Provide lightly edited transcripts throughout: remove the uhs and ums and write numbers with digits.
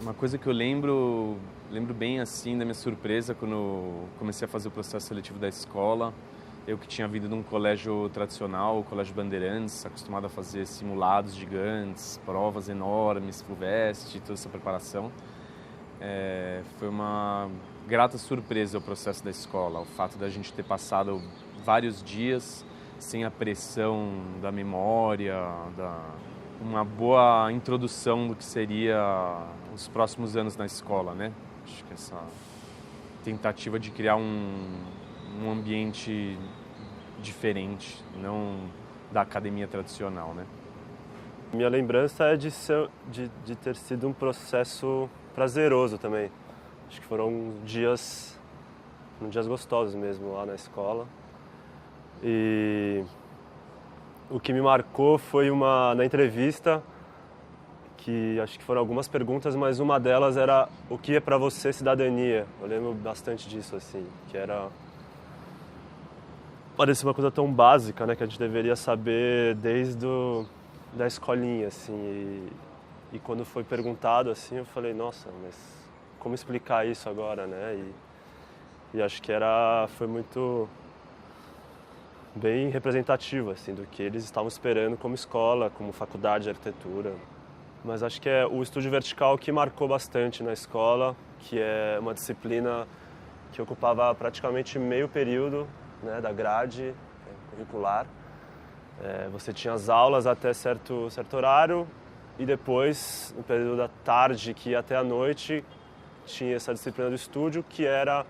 Uma coisa que eu lembro bem assim da minha surpresa quando comecei a fazer o processo seletivo da escola. Eu que tinha vindo de um colégio tradicional, o Colégio Bandeirantes, acostumado a fazer simulados gigantes, provas enormes, FUVEST, toda essa preparação. Foi uma grata surpresa o processo da escola, o fato da gente ter passado vários dias sem a pressão da memória, uma boa introdução do que seria os próximos anos na escola, né? Acho que essa tentativa de criar um ambiente diferente, não da academia tradicional, né? Minha lembrança é de ter sido um processo prazeroso também. Acho que foram dias gostosos mesmo lá na escola. E o que me marcou foi na entrevista, que acho que foram algumas perguntas, mas uma delas era: o que é para você cidadania? Eu lembro bastante disso, assim, que parecia uma coisa tão básica, né, que a gente deveria saber desde da escolinha, assim. E quando foi perguntado, assim, eu falei: nossa, mas como explicar isso agora, né? E acho que foi muito bem representativo, assim, do que eles estavam esperando como escola, como faculdade de arquitetura. Mas acho que é o estúdio vertical que marcou bastante na escola, que é uma disciplina que ocupava praticamente meio período, né, da grade curricular. Você tinha as aulas até certo horário e depois, no período da tarde, que ia até a noite, tinha essa disciplina do estúdio, que era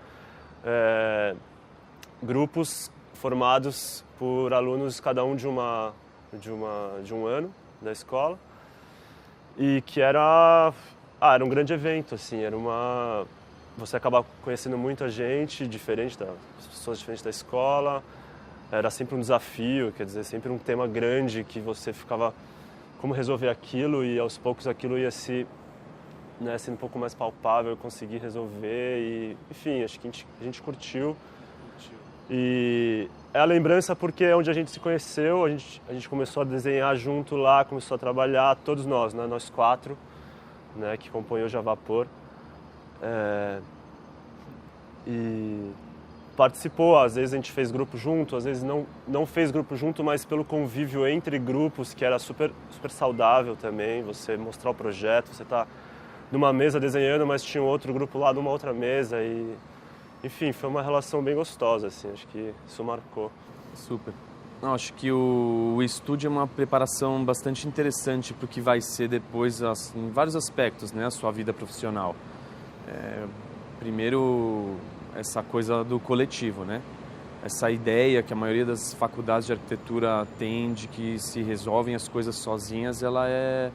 grupos formados por alunos, cada um de um ano da escola, e que era um grande evento, assim, você acaba conhecendo muita gente diferente, pessoas diferentes da escola, era sempre um desafio, quer dizer, sempre um tema grande que você ficava como resolver aquilo, e aos poucos aquilo ia sendo um pouco mais palpável, eu consegui resolver, e enfim, acho que a gente curtiu. E é a lembrança porque é onde a gente se conheceu, a gente começou a desenhar junto lá, começou a trabalhar, todos nós, né, nós quatro, né, que compõem hoje a Vapor. E participou, às vezes a gente fez grupo junto, às vezes não fez grupo junto, mas pelo convívio entre grupos, que era super, super saudável também, você mostrar o projeto, você tá numa mesa desenhando, mas tinha um outro grupo lá numa outra mesa, e enfim, foi uma relação bem gostosa, assim, acho que isso marcou. Super. Não, acho que o estúdio é uma preparação bastante interessante para o que vai ser depois, em vários aspectos, né, a sua vida profissional. Primeiro, essa coisa do coletivo, né? Essa ideia que a maioria das faculdades de arquitetura tem de que se resolvem as coisas sozinhas, ela é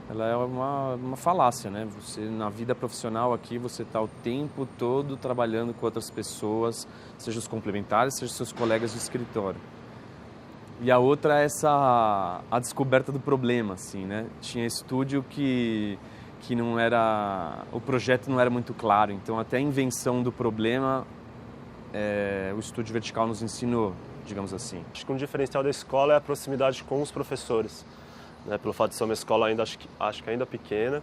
uma falácia, né? Você, na vida profissional aqui, você está o tempo todo trabalhando com outras pessoas, seja os complementares, seja os seus colegas de escritório. E a outra é a descoberta do problema, assim, né? Tinha estúdio que não era... O projeto não era muito claro, então até a invenção do problema, o estúdio vertical nos ensinou, digamos assim. Acho que um diferencial da escola é a proximidade com os professores, né? Pelo fato de ser uma escola ainda, acho que ainda pequena,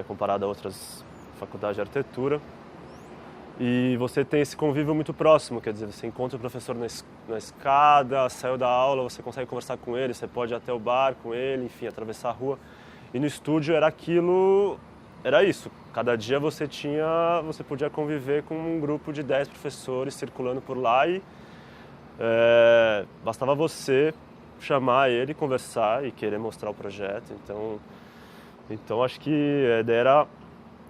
comparada a outras faculdades de arquitetura. E você tem esse convívio muito próximo, quer dizer, você encontra o professor na escada, saiu da aula, você consegue conversar com ele, você pode ir até o bar com ele, enfim, atravessar a rua. E no estúdio era isso. Cada dia você podia conviver com um grupo de 10 professores circulando por lá e bastava você chamar ele, conversar e querer mostrar o projeto. Então acho que a ideia era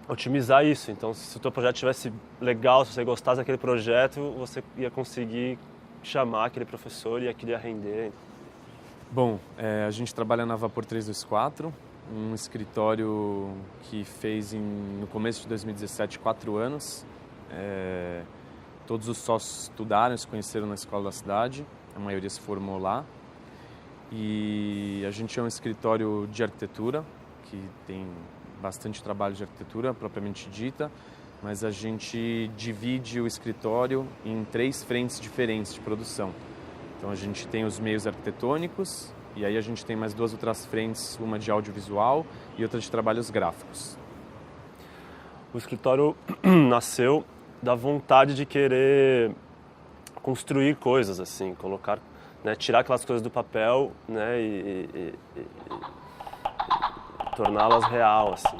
otimizar isso. Então, se o teu projeto estivesse legal, se você gostasse daquele projeto, você ia conseguir chamar aquele professor e aquilo ia render. Bom, a gente trabalha na Vapor 324, um escritório que fez no começo de 2017 4 anos. Todos os sócios estudaram, se conheceram na escola da cidade, a maioria se formou lá. E a gente é um escritório de arquitetura, que tem bastante trabalho de arquitetura propriamente dita, mas a gente divide o escritório em 3 frentes diferentes de produção. Então a gente tem os meios arquitetônicos, e aí a gente tem mais 2 outras frentes, uma de audiovisual e outra de trabalhos gráficos. o escritório nasceu da vontade de querer construir coisas, assim, colocar, né, tirar aquelas coisas do papel, né, e torná-las real, assim.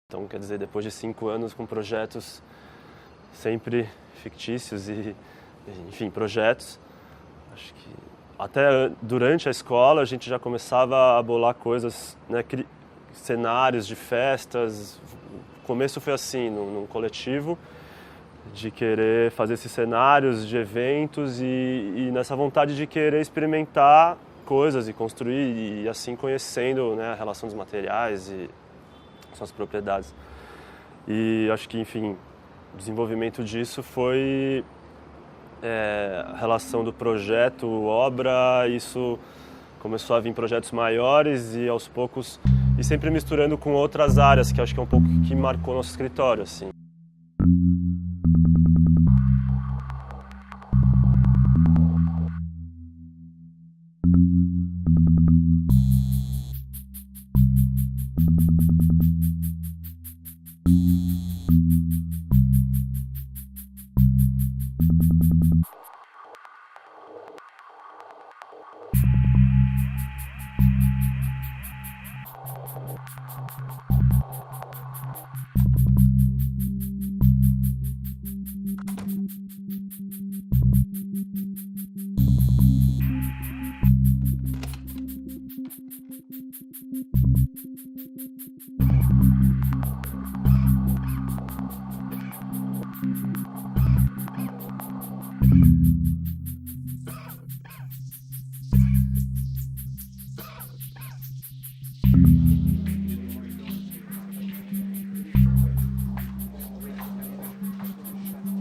Então, quer dizer, depois de 5 anos com projetos sempre fictícios e, enfim, projetos, acho que até durante a escola a gente já começava a bolar coisas, né, cenários de festas. O começo foi assim, num coletivo, de querer fazer esses cenários de eventos e nessa vontade de querer experimentar coisas e construir e assim conhecendo, né, a relação dos materiais e suas propriedades. E acho que, enfim, o desenvolvimento disso foi a relação do projeto, obra, isso começou a vir projetos maiores e aos poucos, e sempre misturando com outras áreas, que acho que é um pouco que marcou nosso escritório, assim.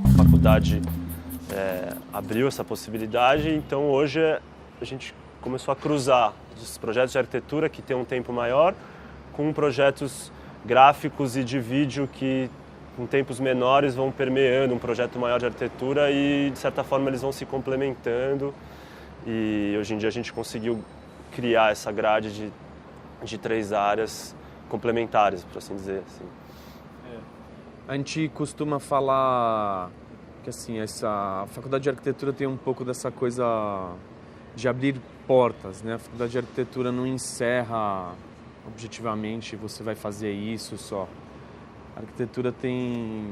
A faculdade abriu essa possibilidade, então hoje a gente começou a cruzar os projetos de arquitetura que tem um tempo maior com projetos gráficos e de vídeo que com tempos menores vão permeando um projeto maior de arquitetura e de certa forma eles vão se complementando, e hoje em dia a gente conseguiu criar essa grade de 3 áreas complementares, por assim dizer. Assim. A gente costuma falar que assim, a faculdade de arquitetura tem um pouco dessa coisa de abrir portas, né? A faculdade de arquitetura não encerra objetivamente, você vai fazer isso só. A arquitetura tem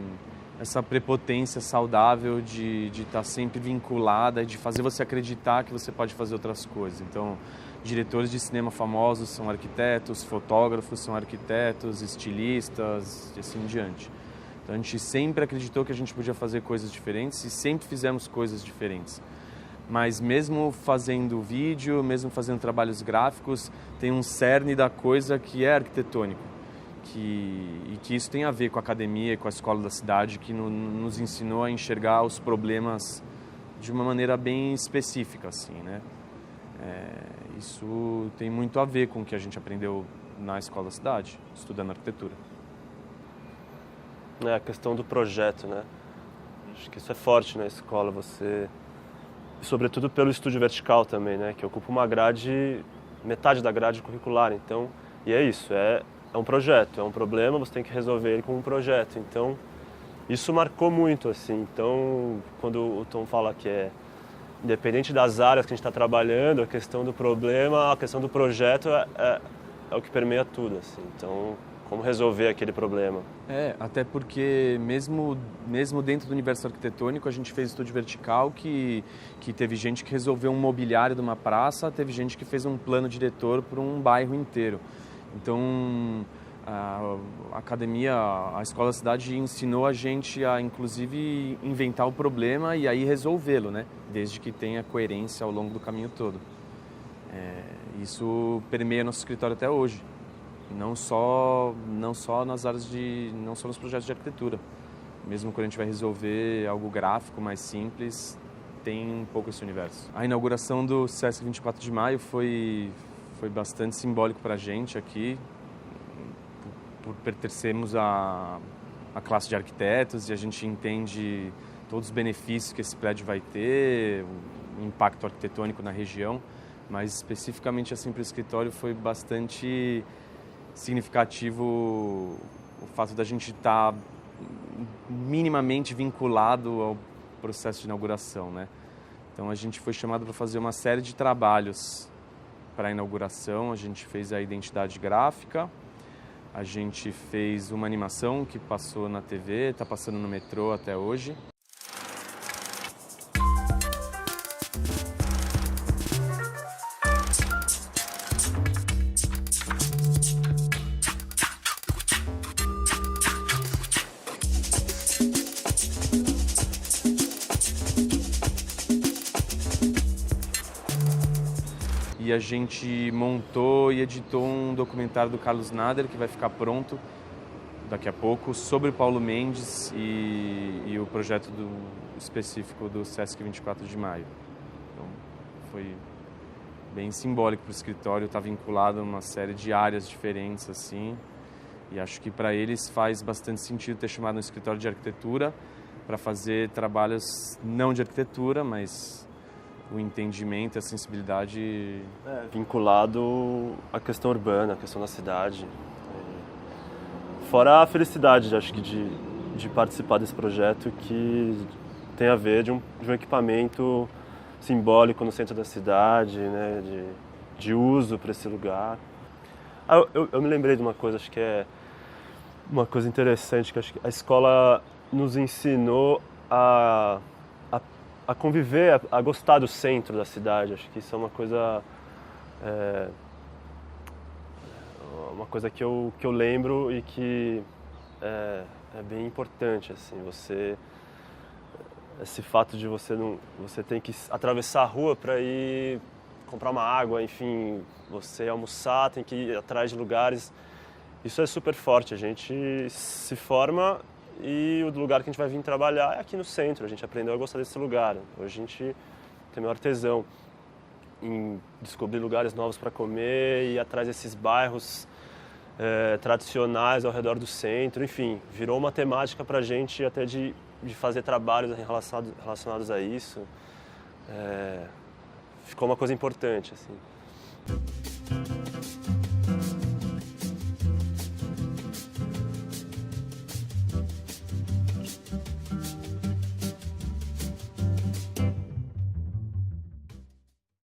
essa prepotência saudável de estar sempre vinculada, de fazer você acreditar que você pode fazer outras coisas. Então, diretores de cinema famosos são arquitetos, fotógrafos são arquitetos, estilistas e assim em diante. Então a gente sempre acreditou que a gente podia fazer coisas diferentes e sempre fizemos coisas diferentes. Mas mesmo fazendo vídeo, mesmo fazendo trabalhos gráficos, tem um cerne da coisa que é arquitetônico. E que isso tem a ver com a academia e com a escola da cidade, que nos ensinou a enxergar os problemas de uma maneira bem específica, assim, né? Isso tem muito a ver com o que a gente aprendeu na escola da cidade, estudando arquitetura. A questão do projeto, né? Acho que isso é forte na escola, você... E sobretudo pelo estúdio vertical também, né? Que ocupa uma grade, metade da grade curricular, então... E é isso, é um projeto, é um problema, você tem que resolver ele com um projeto. Então, isso marcou muito, assim. Então, quando o Tom fala que independente das áreas que a gente está trabalhando, a questão do problema, a questão do projeto é o que permeia tudo, assim. Então, como resolver aquele problema? Até porque mesmo dentro do universo arquitetônico, a gente fez estúdio vertical que teve gente que resolveu um mobiliário de uma praça, teve gente que fez um plano diretor para um bairro inteiro. Então, A academia, a Escola da Cidade ensinou a gente a, inclusive, inventar o problema e aí resolvê-lo, né? Desde que tenha coerência ao longo do caminho todo. Isso permeia nosso escritório até hoje. Não só nas áreas não só nos projetos de arquitetura. Mesmo quando a gente vai resolver algo gráfico mais simples, tem um pouco esse universo. A inauguração do Sesc 24 de Maio foi bastante simbólico para a gente aqui, por pertencermos à classe de arquitetos, e a gente entende todos os benefícios que esse prédio vai ter, o impacto arquitetônico na região, mas especificamente assim para o escritório foi bastante significativo o fato da gente estar minimamente vinculado ao processo de inauguração, né? Então a gente foi chamado para fazer uma série de trabalhos para a inauguração. A gente fez a identidade gráfica, a gente fez uma animação que passou na TV, está passando no metrô até hoje. E a gente montou e editou um documentário do Carlos Nader, que vai ficar pronto daqui a pouco, sobre o Paulo Mendes e o projeto específico do Sesc 24 de Maio. Então, foi bem simbólico para o escritório, está vinculado a uma série de áreas diferentes, assim, e acho que para eles faz bastante sentido ter chamado um escritório de arquitetura para fazer trabalhos não de arquitetura, mas o entendimento e a sensibilidade... vinculado à questão urbana, à questão da cidade. Fora a felicidade, acho que, de participar desse projeto que tem a ver de um equipamento simbólico no centro da cidade, né, de uso para esse lugar. Eu me lembrei de uma coisa, acho que é uma coisa interessante, que acho que a escola nos ensinou a conviver, a gostar do centro da cidade. Acho que isso é uma coisa que eu lembro e que é bem importante, assim, esse fato de você tem que atravessar a rua para ir comprar uma água, enfim, você almoçar, tem que ir atrás de lugares. Isso é super forte, a gente se forma e o lugar que a gente vai vir trabalhar é aqui no centro. A gente aprendeu a gostar desse lugar. Hoje a gente tem maior tesão em descobrir lugares novos para comer e ir atrás desses bairros tradicionais ao redor do centro. Enfim, virou uma temática para a gente até de fazer trabalhos relacionados a isso. Ficou uma coisa importante, assim.